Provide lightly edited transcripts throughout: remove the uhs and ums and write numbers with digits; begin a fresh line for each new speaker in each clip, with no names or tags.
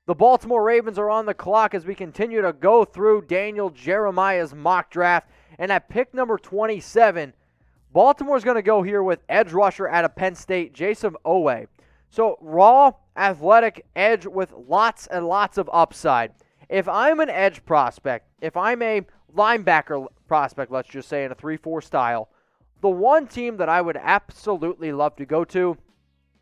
The Baltimore Ravens are on the clock as we continue to go through Daniel Jeremiah's mock draft. And at pick number 27, Baltimore's going to go here with edge rusher out of Penn State, Jayson Oweh. So raw, athletic edge with lots and lots of upside. If I'm an edge prospect, if I'm a linebacker prospect, let's just say in a 3-4 style, the one team that I would absolutely love to go to,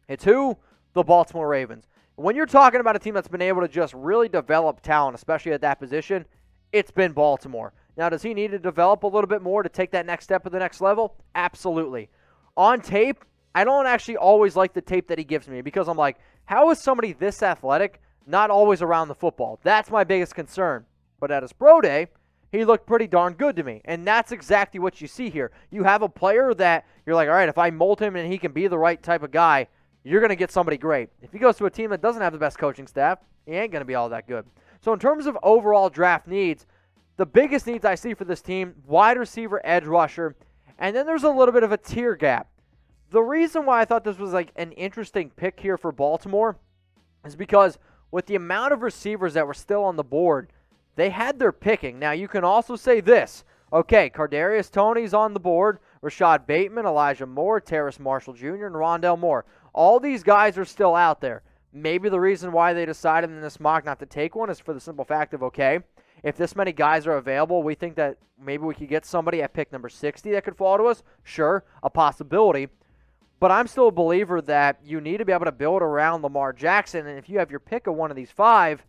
it's who? The Baltimore Ravens. When you're talking about a team that's been able to just really develop talent, especially at that position, it's been Baltimore. Now, does he need to develop a little bit more to take that next step to the next level? Absolutely. On tape, I don't actually always like the tape that he gives me because I'm like, how is somebody this athletic not always around the football? That's my biggest concern. But at his pro day, he looked pretty darn good to me. And that's exactly what you see here. You have a player that you're like, all right, if I mold him and he can be the right type of guy, you're going to get somebody great. If he goes to a team that doesn't have the best coaching staff, he ain't going to be all that good. So in terms of overall draft needs, the biggest needs I see for this team, wide receiver, edge rusher, and then there's a little bit of a tier gap. The reason why I thought this was like an interesting pick here for Baltimore is because with the amount of receivers that were still on the board, they had their picking. Now, you can also say this. Okay, Kadarius Toney's on the board, Rashad Bateman, Elijah Moore, Terrace Marshall Jr., and Rondell Moore. All these guys are still out there. Maybe the reason why they decided in this mock not to take one is for the simple fact of, okay, if this many guys are available, we think that maybe we could get somebody at pick number 60 that could fall to us. Sure, a possibility. But I'm still a believer that you need to be able to build around Lamar Jackson, and if you have your pick of one of these 5,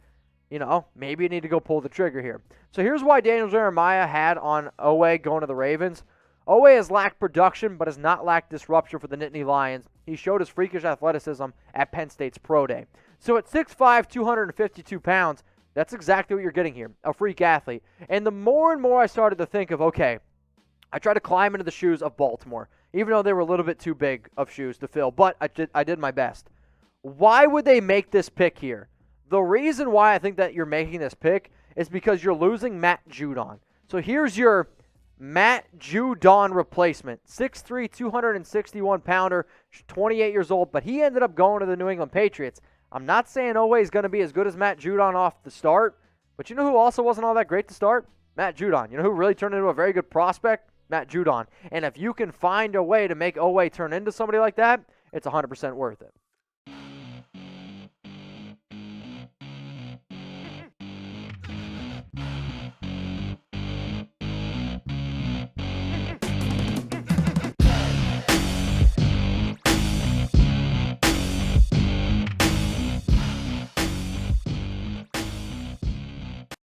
maybe you need to go pull the trigger here. So here's why Daniel Jeremiah had on Oweh going to the Ravens. Oweh has lacked production, but has not lacked disruption for the Nittany Lions. He showed his freakish athleticism at Penn State's pro day. So at 6'5", 252 pounds, that's exactly what you're getting here, a freak athlete. And the more and more I started to think of, okay, I tried to climb into the shoes of Baltimore, even though they were a little bit too big of shoes to fill, but I did my best. Why would they make this pick here? The reason why I think that you're making this pick is because you're losing Matt Judon. So here's your Matt Judon replacement. 6'3", 261-pounder, 28 years old, but he ended up going to the New England Patriots. I'm not saying Oweh is going to be as good as Matt Judon off the start, but you know who also wasn't all that great to start? Matt Judon. You know who really turned into a very good prospect? Matt Judon. And if you can find a way to make Oweh turn into somebody like that, it's 100% worth it.